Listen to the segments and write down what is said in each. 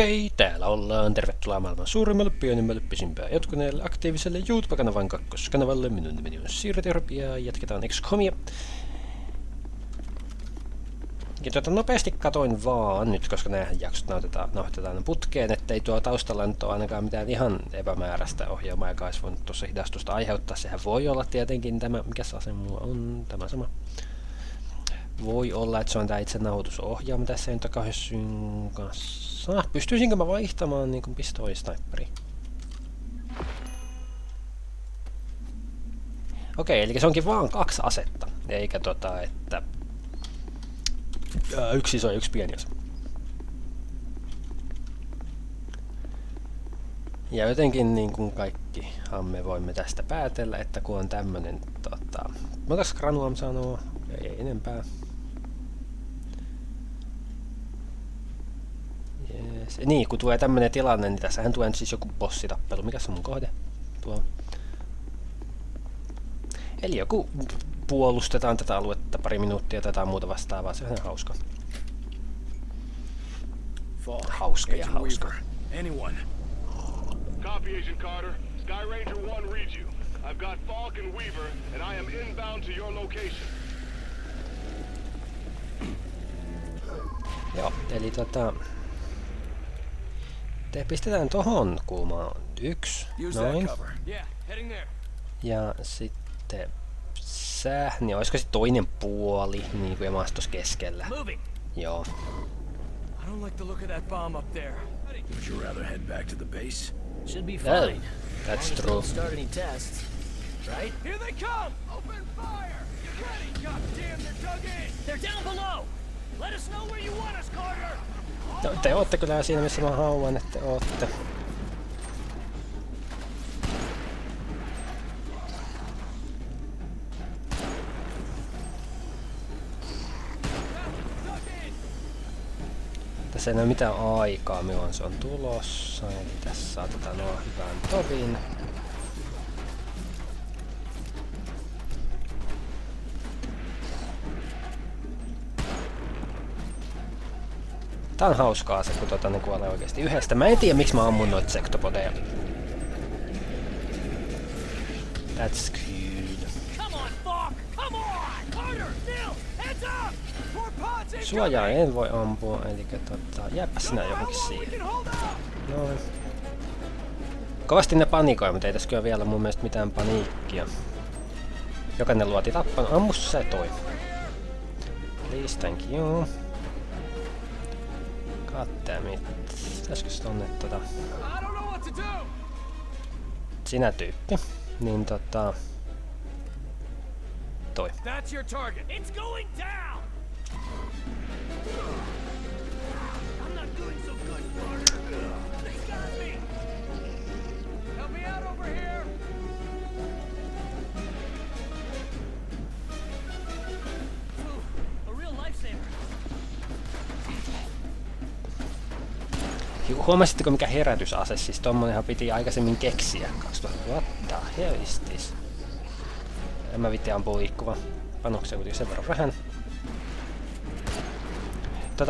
Okei, täällä ollaan. Tervetuloa maailman suurimmalle, pienimmälle, pisimpää jatkuneelle, aktiiviselle YouTube-kanavan kakkoskanavalle. Minun nimeni on SirTeoHero ja jatketaan Xcomia. Ja nopeasti katoin vaan nyt, koska nämä jaksot nauhoitetaan putkeen, ettei tuo taustalla nyt ole ainakaan mitään ihan epämääräistä ohjelmaa, joka olisi voinut tuossa hidastusta aiheuttaa. Sehän voi olla tietenkin tämä, mikä se ase mulla on, tämä sama. Voi olla, että se on tää itse nauhoitusohjaama tässä nyt kahdessyn kanssa. Pystyisinkö mä vaihtamaan niin kuin pistoolisnaipperi? Okei, eli se onkin vaan 2 asetta, eikä että yksi iso ja yksi pieni ase. Ja jotenkin niin kuin kaikkihan me voimme tästä päätellä, että kun on tämmönen montas granuam sanoo, ei enempää. Yes. Niin, kun tulee tämmönen tilanne, niin tässähän tulee siis joku bossitappelu. Mikäs on mun kohde? Tuo. Eli joku puolustetaan tätä aluetta pari minuuttia tai muuta vastaavaa. Se on ihan hauska. Hauska ja hauska. Copy, Agent Carter. Sky Ranger 1 reads you. I've got Falk and Weaver, and I am inbound to your location. Joo, eli te pistetään tohon kulmaan 1, noin. Ja sitten sä, niin olisiko se toinen puoli, niin kuin ja tossa keskellä. Joo. I don't like the look of that bomb up there. Would you rather head back to the base? Should be fine. That's true. Start any tests, right? Here they come! Open fire! Get ready! God damn, they're dug in! They're down below. Let us know where you want us, Carter. No, te ootte kyllä siinä, missä mä haluan, että ootte. Tässä ei ole mitään aikaa, milloin se on tulossa. Eli tässä saatetaan olla hyvän tovin. Tää on hauskaa se, kun ne kuolee oikeesti yhdestä. Mä en tiedä miksi mä ammun noita sektopodeja. That's cool. Suojaa en voi ampua, eli jääpä sinä johonkin siihen. Noin. Kovasti ne panikoi, mutta ei tässä kyllä vielä mun mielestä mitään paniikkia. Jokainen luoti tappan. Ammu se toi. Please, thank you. Goddammit. Pitäisikö se tonne sinä tyyppi. Niin toi. That's your target. It's going down! I'm not doing so good, Carter. They got me! Help me out over here! A real lifesaver. Huomasitteko mikä herätysase? Siis tommonenhan piti aikaisemmin keksiä. 2000. What the hell is this? En mä vitti ampua liikkuva. Panoksia kuitenkin sen verran vähän.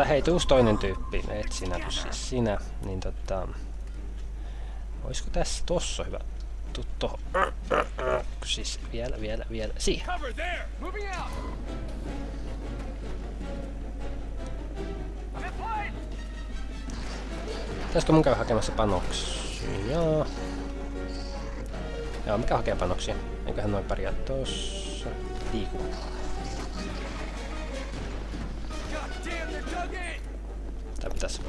Hei, tuus toinen tyyppi. Et sinä, siis sinä. Niin oisko tässä? Tossa hyvä. Tuu tohon. Siis vielä. Siihen. Pitäisikö mun käydä hakemassa panoksia? Joo, mikä hakee panoksia? Eiköhän noin pärjää tossa. Liikuu. Tää pitäis.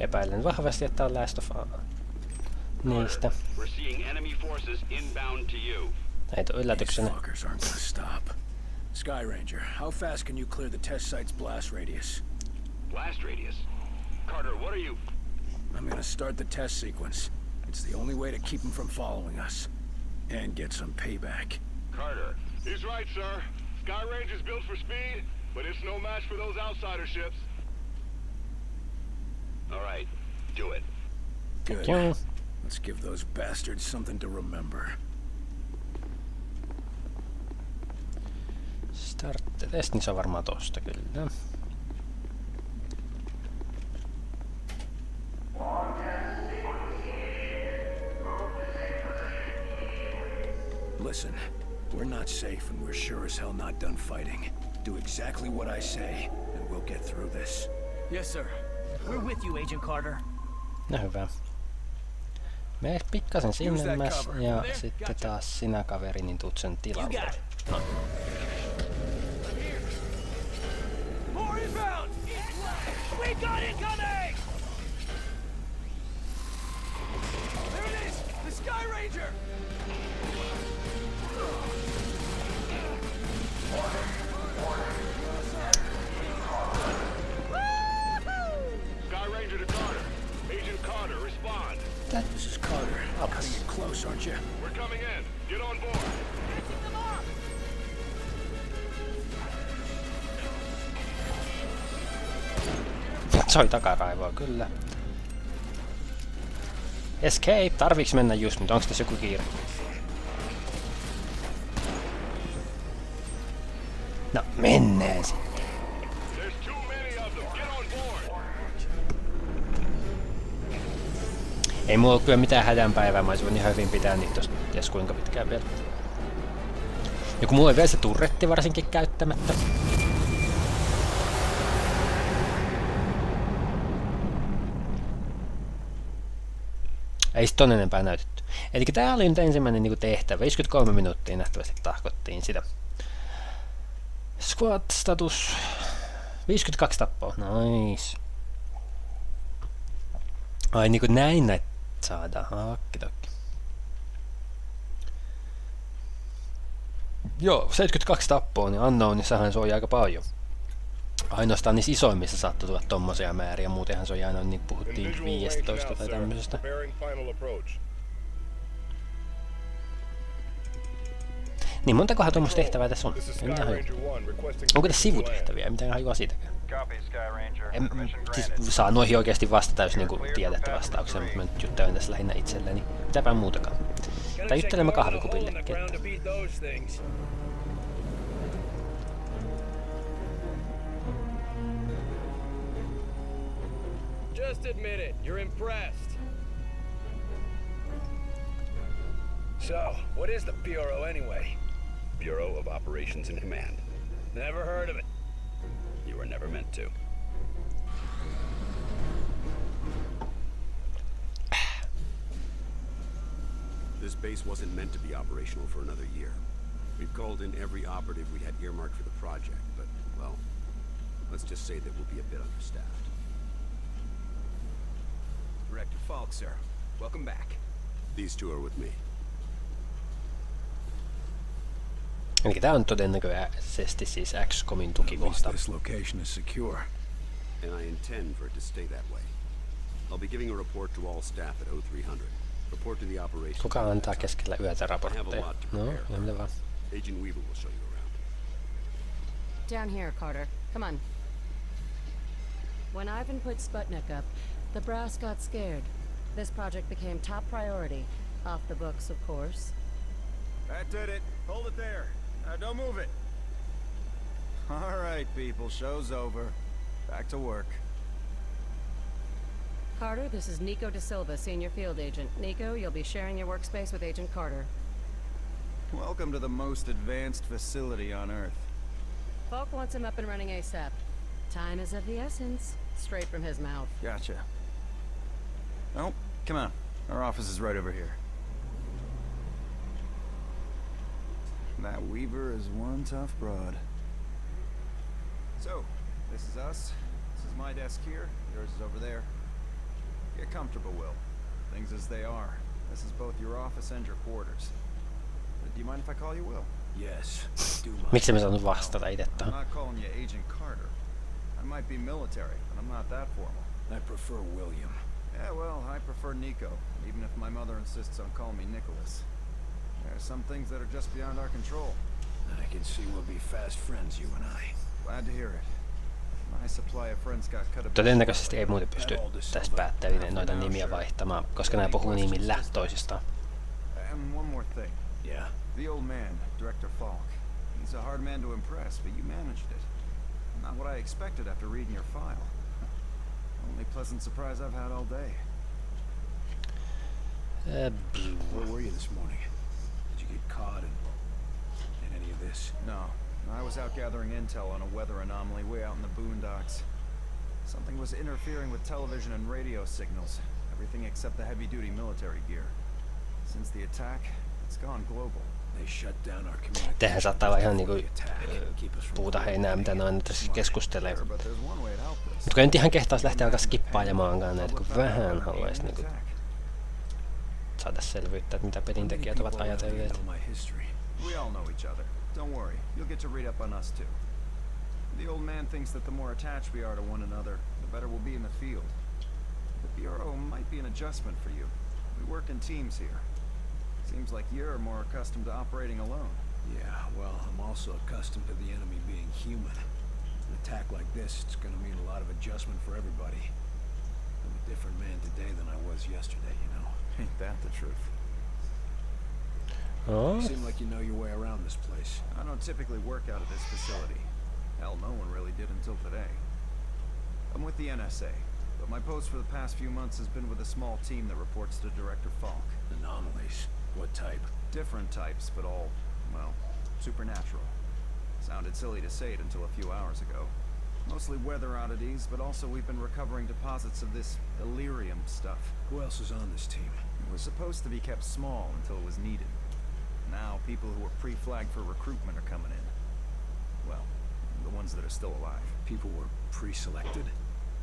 Epäilen vahvasti, että on Last of niistä. Ei tuu yllätyksenä. Sky Ranger, how fast can you clear the test site's blast radius? Blast radius? Carter, what are you... I'm gonna start the test sequence. It's the only way to keep him from following us. And get some payback. Carter, he's right, sir. Sky Range is built for speed, but it's no match for those outsider ships. All right, do it. Good. Joo. Let's give those bastards something to remember. Start-test, niin se on varmaan tosta kyllä. Listen, we're not safe and we're sure as hell not done fighting. Do exactly what I say and we'll get through this. Yes, sir. We're with you, Agent Carter. No hyvä. Me pikkasen sinne ja sitten taas sinä kaveri, niin tuut sen You tilalle. got it. More inbound! We got incoming! There it is! The Sky Ranger! Sky Ranger to Carter. Agent Carter, respond. This is Carter. Cutting it close, aren't you? We're coming in. Get on board. Catching them up! Soi takaraivoa, kyllä. Escape! Tarviiks mennä just nyt? Onks tässä joku kiire? No, mennään sitten. There's too many of them. Get on board. Ei mulla ole kyllä mitään hädänpäivää, mä olisin voinut ihan hyvin pitää niitä tosta ties kuinka pitkään vielä. Ja kun mulla ei vielä se turretti varsinkin käyttämättä. Ei sit ton enempää näytetty. Eli tää oli nyt ensimmäinen niinku tehtävä. 53 minuuttia nähtävästi tahkottiin sitä. Squad status 52 tappoa. Nice. Ai niinku näin näitä saadaan. Hakkitokki. Joo, 72 tappoa, niin Unknownissahan se on aika paljon. Ainoastaan niissä isoimmissa saattoi tulla tommosia määriä, muutenhan se on aina, niin puhuttiin 15 tai tämmöisestä. Niin montakohan tuommoista tehtävää tässä on? Onko tässä sivutehtäviä? Mitä hajua siitäkään? Siis saa noihin oikeasti vastata, jos niinku tiedätte vastauksen, mutta mä nyt juttelen tässä lähinnä itselleni. Mitäpä muutakaan. Tai juttelemme kahvikupillekin. Just admit it. You're impressed. So, what is the Bureau anyway? Bureau of Operations and Command. Never heard of it. You were never meant to. This base wasn't meant to be operational for another year. We've called in every operative we had earmarked for the project, but, well, let's just say that we'll be a bit understaffed. Director Falk, sir. Welcome back. These two are with me. Eli tää on todennäköisesti siis Xcomin At least tukikohta. this location is secure. And I intend for it to stay that way. I'll be giving a report to all staff at 0300. Report to the operations. Kuka antaa keskellä yötä raportteja? No, ihan mitä vaan. Agent Weaver will show you around. Down here, Carter. Come on. When Ivan put Sputnik up, the brass got scared. This project became top priority. Off the books, of course. That did it. Hold it there. Don't move it. All right, people. Show's over. Back to work. Carter, this is Nico De Silva, Senior Field Agent. Nico, you'll be sharing your workspace with Agent Carter. Welcome to the most advanced facility on Earth. Falk wants him up and running ASAP. Time is of the essence. Straight from his mouth. Gotcha. Oh, come on. Our office is right over here. That Weaver is one tough broad. So, this is us. This is my desk here. Yours is over there. Get comfortable, Will. Things as they are. This is both your office and your quarters. Do you mind if I call you Will? Yes, do my... Miksi mä saanut vastata itse I'm tohon? not calling you Agent Carter. I might be military, but I'm not that formal. I prefer William. Yeah, well, I prefer Nico, even if my mother insists on calling me Nicholas. There are some things that are just beyond our control. I can see we'll be fast friends, you and I. Glad to hear it. My supply of friends got cut a bit Todennäköisesti ei muuten pysty tästä päättäminen noita nimiä vaihtamaan, koska nämä puhuu nimillä toisistaan. And one more thing. Yeah? The old man, Director Falk. He's a hard man to impress, but you managed it. Not what I expected after reading your file. Only pleasant surprise I've had all day. Where were you this morning? Did you get caught in any of this? No. I was out gathering intel on a weather anomaly way out in the boondocks. Something was interfering with television and radio signals. Everything except the heavy-duty military gear. Since the attack, it's gone global. They shut down our communication. Tehän saattaa olla ihan niinku puuta heinää, mitä ne aina tässä keskustelee. But there's one way to help this. Mutta kun en ihan kehtaisi lähteä alkaa skippailemaan näitä, kun vähän haluaisi niinku saada selvyyttä, että mitä pelintekijät ovat ajatelleet. We all know each other. Don't worry, you'll get to read up on us too. The old man thinks that the more attached we are to one another, the better we'll be in the field. The Bureau might be an adjustment for you. We work in teams here. Seems like you're more accustomed to operating alone. Yeah, well, I'm also accustomed to the enemy being human. An attack like this, it's gonna mean a lot of adjustment for everybody. I'm a different man today than I was yesterday, you know? Ain't that the truth? Oh. You seem like you know your way around this place. I don't typically work out of this facility. Hell, no one really did until today. I'm with the NSA, but my post for the past few months has been with a small team that reports to Director Falk. Anomalies? What type? Different types, but all, well, supernatural. Sounded silly to say it until a few hours ago. Mostly weather oddities, but also we've been recovering deposits of this delirium stuff. Who else is on this team? It was supposed to be kept small until it was needed. Now, people who were pre-flagged for recruitment are coming in. Well, the ones that are still alive. People were pre-selected?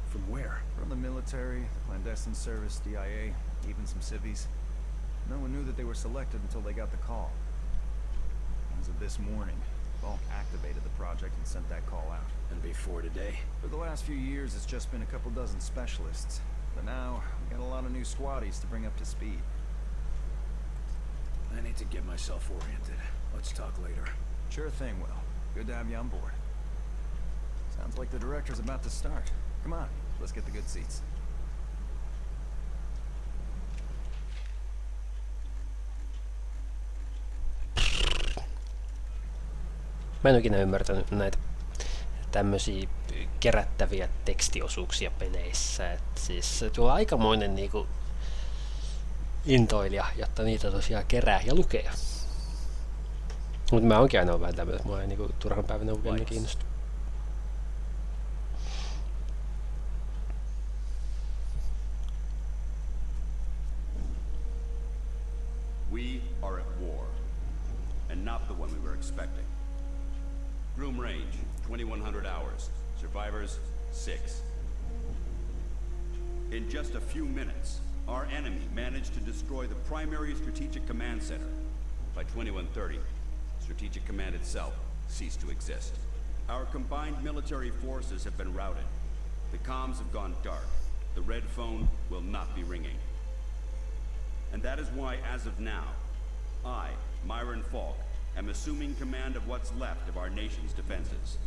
From where? From the military, the clandestine service, DIA, even some civvies. No one knew that they were selected until they got the call. As of this morning, Falk activated the project and sent that call out. And before today? For the last few years, it's just been a couple dozen specialists. But now, we got a lot of new squaddies to bring up to speed. I need to get myself oriented. Let's talk later. Sure thing, Will. Good to have you on board. Sounds like the director's about to start. Come on, let's get the good seats. Mä en ikinä ymmärtänyt näitä tämmösiä kerättäviä tekstiosuuksia peleissä. Et siis tuo aikamoinen niinku intoilija, jotta niitä tosiaan kerää ja lukee. Mut mä oonkin aina vähän tämmöinen, että mua ei niinku turhan päivänä lukeminen kiinnosta. We are at war, and not the one we were expecting. Room range, 2100 hours. Survivors, 6. In just a few minutes, our enemy managed to destroy the primary strategic command center. By 2130, Strategic Command itself ceased to exist. Our combined military forces have been routed. The comms have gone dark. The red phone will not be ringing. And that is why, as of now, I, Myron Falk, am assuming command of what's left of our nation's defenses.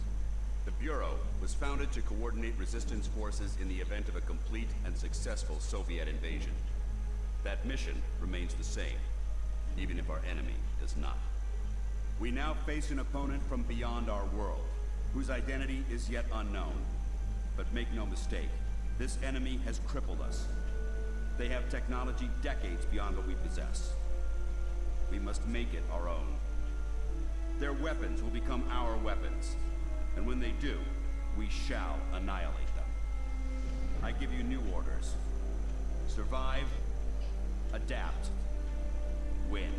The Bureau was founded to coordinate resistance forces in the event of a complete and successful Soviet invasion. That mission remains the same, even if our enemy does not. We now face an opponent from beyond our world, whose identity is yet unknown. But make no mistake, this enemy has crippled us. They have technology decades beyond what we possess. We must make it our own. Their weapons will become our weapons, and when they do, we shall annihilate them. I give you new orders. Survive, adapt, win.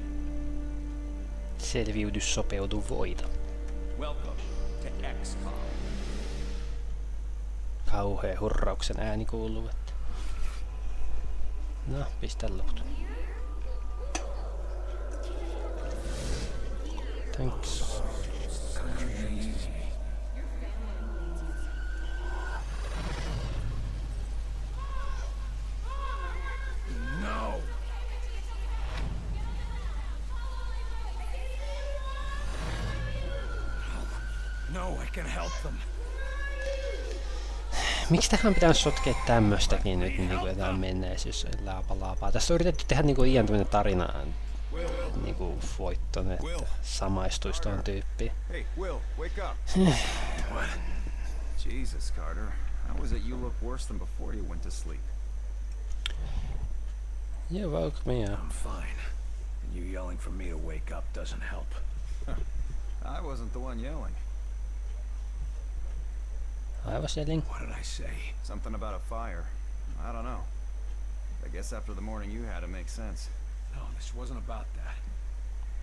Selviydy, sopeudu, voita. Welcome to XCOM. Kauhea hurrauksen ääni kuuluu, että... No, pistä loput. Thanks. can help them. Miksi tähän pitää sotkea tämmöstäkin nyt niinku jotain menneisyys laapaa? Tässä on yritetty tehdä niinku Ian tämmönen tarina niinku voitton, että samaistuisi tuon tyyppiin. Hey, Will, wake up. What? Jesus, Carter. How was it you look worse than before you went to sleep? You woke me up. I'm fine. And you yelling for me to wake up doesn't help. I wasn't the one yelling. I was yelling. What did I say? Something about a fire. I don't know. I guess after the morning you had, it makes sense. No, this wasn't about that.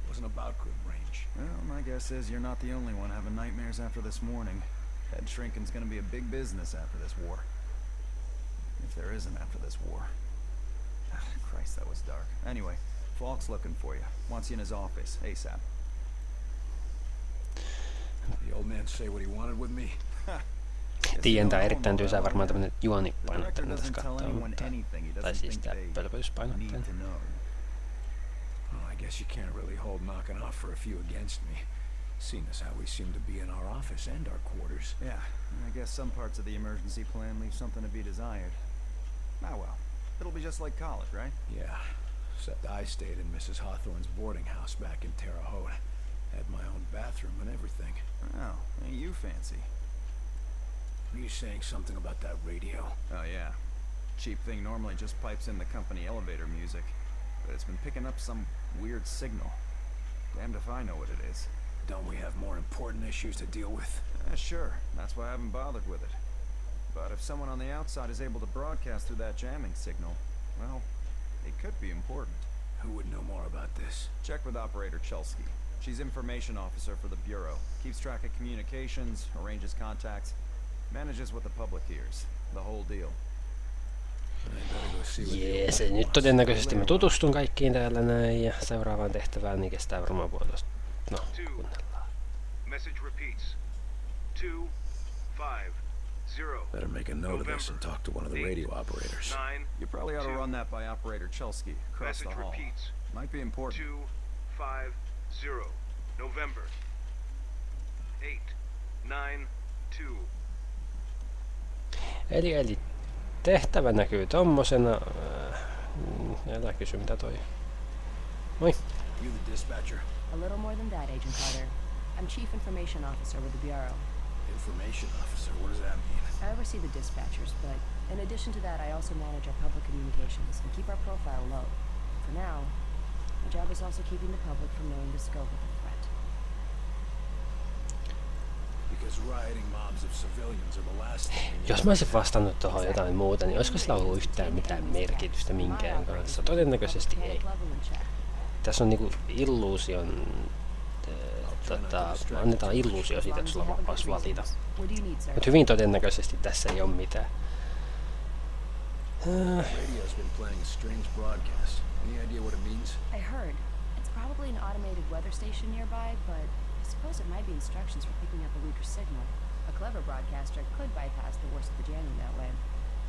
It wasn't about good range. Well, my guess is you're not the only one having nightmares after this morning. Head shrinking's gonna be a big business after this war. If there isn't after this war. Christ, that was dark. Anyway, Falk's looking for you. Wants you in his office, ASAP. The old man say what he wanted with me? Tiedän, tää erittäin tyysää varmaan tämmönen juonipainotteinen tässä kattoo, mutta... Tai siis tää pölpöyspainotteinen. Well, I guess you can't really hold knocking off for a few against me. Seeing as how we seem to be in our office and our quarters. Yeah, I guess some parts of the emergency plan leave something to be desired. Ah well, it'll be just like college, right? Yeah, except I stayed in Mrs. Hawthorne's boarding house back in Terre Haute. Had my own bathroom and everything. Oh, ain't you fancy? Are you saying something about that radio? Oh yeah. Cheap thing normally just pipes in the company elevator music. But it's been picking up some weird signal. Damned if I know what it is. Don't we have more important issues to deal with? Sure. That's why I haven't bothered with it. But if someone on the outside is able to broadcast through that jamming signal, well, it could be important. Who would know more about this? Check with Operator Chelsky. She's information officer for the Bureau. Keeps track of communications, arranges contacts, manages what the public hears. The whole deal. Jees, nyt todennäköisesti mä tutustun kaikkiin täällä näin ja seuraavaan tehtävään niin kestää varmaan puolesta. No, kuunnellaan. Message repeats. 250. Better make a note of this and talk to one of the radio operators. You probably ought to run that by Operator Chelsky across the hall. Might be important. 250. November. 892. Eli tehtävä näkyy tommosena. Älä kysy mitä toi. Moi. You the dispatcher? A little more than that, Agent Carter. I'm Chief Information Officer with the Bureau. Information officer, what does that mean? I oversee the dispatchers, but in addition to that, I also manage our public communications and keep our profile low. For now, my job is also keeping the public from knowing the scope of the threat. Because rioting mobs of civilians are the last thing. Jos mä olisin vastannut tuohon jotain muuta, niin olisiko sillä ollut yhtään mitään merkitystä minkään kanssa? Todennäköisesti ei. Tässä on niinku illuusion... annetaan illuusio siitä, että sulla on vapaus valita. Mutta hyvin todennäköisesti tässä ei ole mitään. Radio's been playing a strange broadcast. Any idea what it means? I heard. It's probably an automated weather station nearby, but I suppose it might be instructions for picking up a weaker signal. A clever broadcaster could bypass the worst of the jamming that way.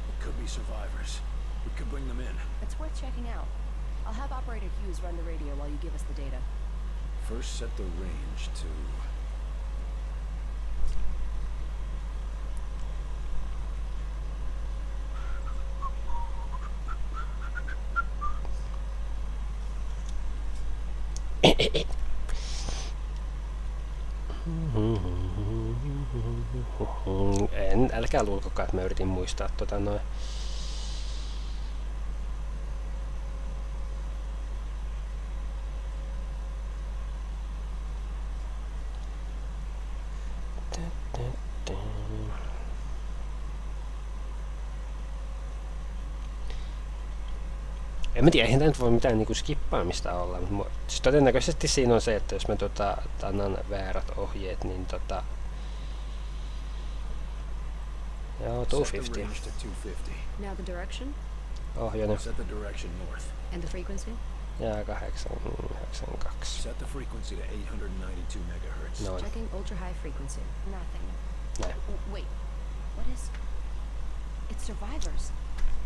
It could be survivors. We could bring them in. It's worth checking out. I'll have Operator Hughes run the radio while you give us the data. First set the range to... Älkää luulkokaan, että mä yritin muistaa noin. En mä tiedä, eihän tää nyt voi mitään niinku skippaamista olla, mutta siis todennäköisesti siinä on se, että jos mä annan väärät ohjeet, niin joo, 250. Now the direction? Ohjainen. Set the direction north. And the frequency? Ja 892. Set the frequency to 892 megahertz. Noin. Checking ultra high frequency. Nothing. Näin. Wait. What is... It's survivors.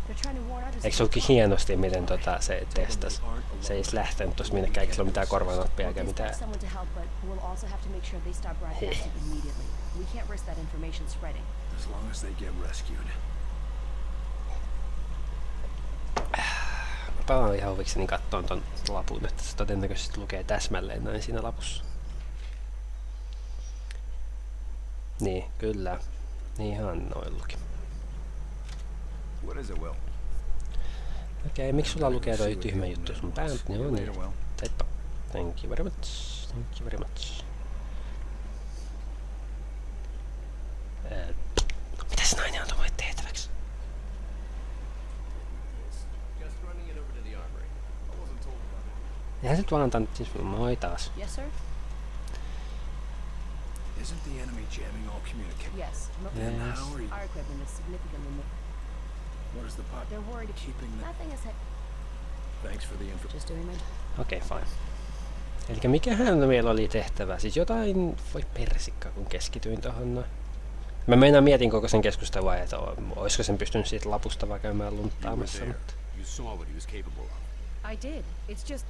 They're trying to warn others. Eikö se olekin hienosti, miten se testasi? Se ei lähtenyt tosta minnekään, eikä sillä ole mitään korvanappia eikä mitään. Someone to help, but we'll also have to make sure they stop broadcasting immediately. We can't risk that information spreading. As long as they get rescued. Mä palaan ihan huvikseni kattoon ton lapun, että se todennäköisesti lukee täsmälleen näin siinä lapussa. Niin, kyllä. Ihan noin luki. What is it, Will? Okei, miksi sulla lukee toi tyhmä juttu sun päältä? Joo niin. Heippa. Thank you very much. Thank you very much. Mitäs nainen antoi mulle tehtäväksi? Eihän se nyt vaan antanut, siis moi taas. Yes, sir? Isn't the enemy jamming all communication? Yes. Then how are you? Our equipment is significantly more. What is the pot? They're worried. Keeping the... Nothing is hit. Thanks for the info. Just doing my job. Okei, fine. Elikkä mikähän meillä oli tehtävä? Siis jotain... Voi persikka, kun keskityin tohon noin. Mä meinaan mietin koko sen keskustelua, että olisiko sen pystynyt siitä lapusta vaan käymään lunttaamassa, mutta... You saw what he was capable of. I did. It's just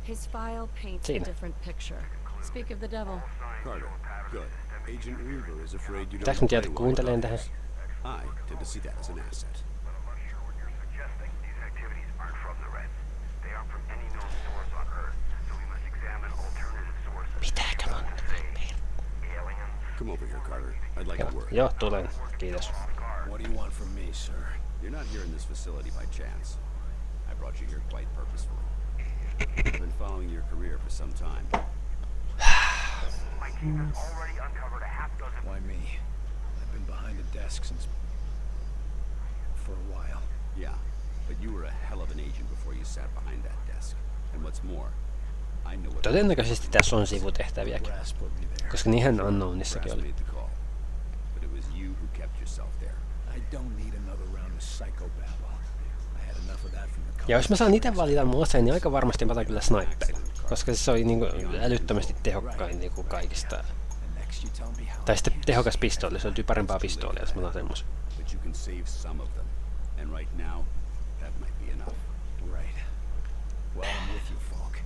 his file paints a Siinä. different picture. Speak of the devil. Carter, good. Agent Weaver is afraid you Pitääks don't mun tiedä play kuunteleen well tähän? I tend to see that as an asset. Pitääkö mun? Come over here, Carter. I'd like a word. Joo, tulen. Kiitos. What do you want from me, sir? You're not here in this facility by chance. I brought you here quite purposefully. I've been following your career for some time. Why me? I've been behind the desk since... for a while. Yeah, but you were a hell of an agent before you sat behind that desk. And what's more, I know what... Todennäköisesti tässä on sivutehtäviäkin, Brass put me there. koska niinhän Unknownissakin oli. made the call, but it was you who kept yourself there. I don't need another round of psychobabble. I had enough of that from the... Ja jos mä saan itse valita mun aseen, niin aika varmasti mä otan kyllä sniperin, koska se oli niinku älyttömästi tehokkain niinku kaikista. And next you tell me how... Tai sitten tehokas pistooli, se löytyy parempaa pistoolia, jos mä otan semmosen. But you can save some of them, and right now, that might be enough. Right. Well, I'm with you, Falk.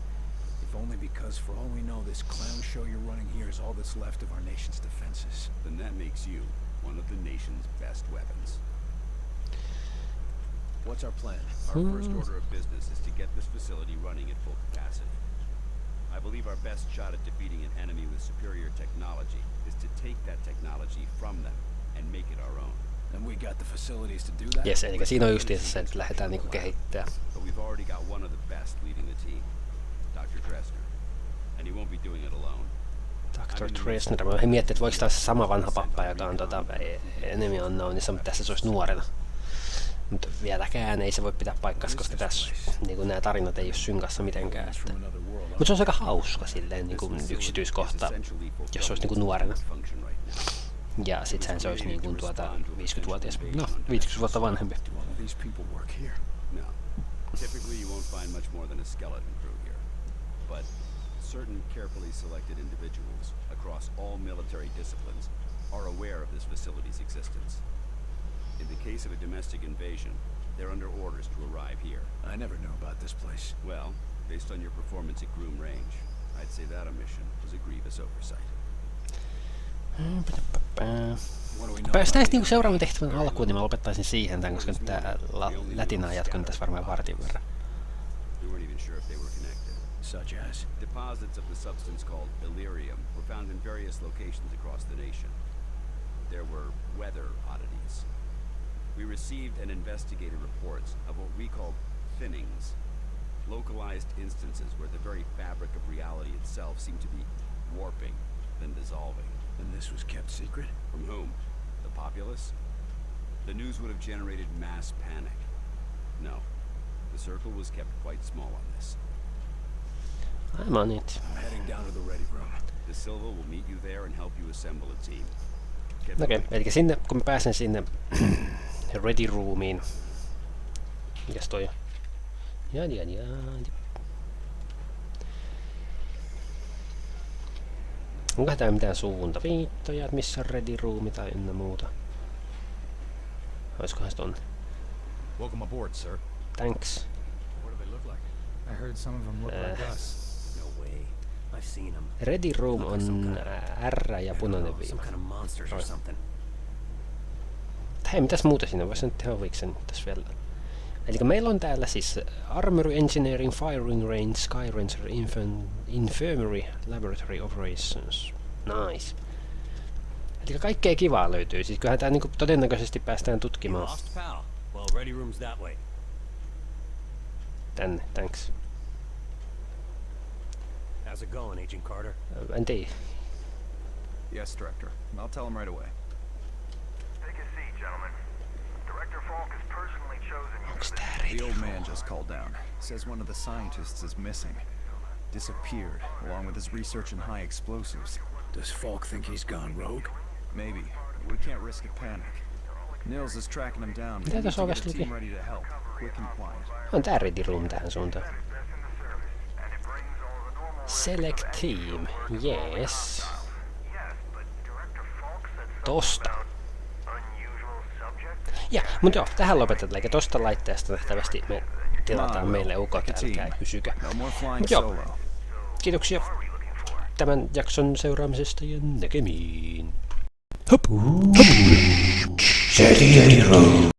If only because, for all we know, this clown show you're running here is all that's left of our nation's defenses. Then that makes you one of the nation's best weapons. What's our plan? Our first order of business is to get this facility running at full capacity. I believe our best shot at defeating an enemy with superior technology is to take that technology from them and make it our own. And we got the facilities to do that? Jes, eli siinä on justiinsa se, että lähdetään niinku kehittämään. But we've already got one of the best leading the team, Dr. Dresner. And he won't be doing it alone. Dr. Dresner. Mä miettii, että voiko taas sama vanha pappa, joka on Enemy Unknownissa, mutta tässä se olisi nuorena. Mutta vieläkään ei se voi pitää paikkansa, koska tässä niinku nämä tarinat ei ole synkassa mitenkään. Mutta se on aika hauska silleen niinku yksityiskohta, jos se olisi niinku nuorena. Ja sittenhän se olisi niinku 50-vuotias. No, 50 vuotta vanhempi. No. Typically you won't find much more than a skeleton crew here. But certain carefully selected individuals across all military disciplines are aware of this facility's existence. In the case of a domestic invasion, they're under orders to arrive here. I never knew about this place. Well, based on your performance at Groom Range, I'd say that omission was a grievous oversight. Jos näistä niinku seuraavan tehtävän alkuun, niin mä lopettaisin siihen tämän, koska nyt tää lätinä on jatkunut tässä varmaan vartin verran. We weren't even sure if they were connected. Such as? Deposits of the substance called Illyrium were found in various locations across the nation. There were weather oddities. We received and investigated reports of what we call thinnings, localized instances where the very fabric of reality itself seemed to be warping, then dissolving. And this was kept secret? From whom? The populace? The news would have generated mass panic. No, the circle was kept quite small on this. I'm on it. I'm heading down to the ready room. De Silva will meet you there and help you assemble a team. Okei, eli sinne, kun mä pääsen sinne ready roomiin. Mikäs toi on? Onkohan tää mitään suuntaviittoja, että missä on ready roomi tai ynnä muuta? Oiskohan se tonne? Welcome aboard, sir. Thanks. What do they look like? I heard some of them look like us. No way. I've seen them. Ready room on R ja punainen viiva. Some kind of monsters or something. Hei, mitäs muuta siinä? Voisi nyt tehdä huviksen tässä vielä. Eli meillä on täällä siis Armory Engineering, Firing Range, Sky Ranger, Infirmary, Laboratory Operations. Nice. Eli kaikkea kivaa löytyy. Siis kyllähän tää niinku todennäköisesti päästään tutkimaan. Lost pal. Well, ready room's that way. Tänne, thanks. How's it going, Agent Carter? En tiedä. Yes, Director. I'll tell him right away. Take a seat, gentlemen. Director Falk has personally chosen you Onks for tää The Ready old Room? man just called down. Says one of the scientists is missing. Disappeared, along with his research in high explosives. Does Falk think he's gone rogue? Maybe. We can't risk a panic. Nils is tracking him down. Mitä We tässä need to get ovessa a team luki? ready to help. Quick and quiet. On tää Ready Room tähän suuntaan. Select team. Yes. Tosta. Ja, mut joo, tähän lopetetaan. Eli tosta laitteesta nähtävästi me tilataan meille ukot, älkää kysykö. No more flying Mut joo, solo. kiitoksia tämän jakson seuraamisesta ja näkemiin. Hopu! SirTeoHeron.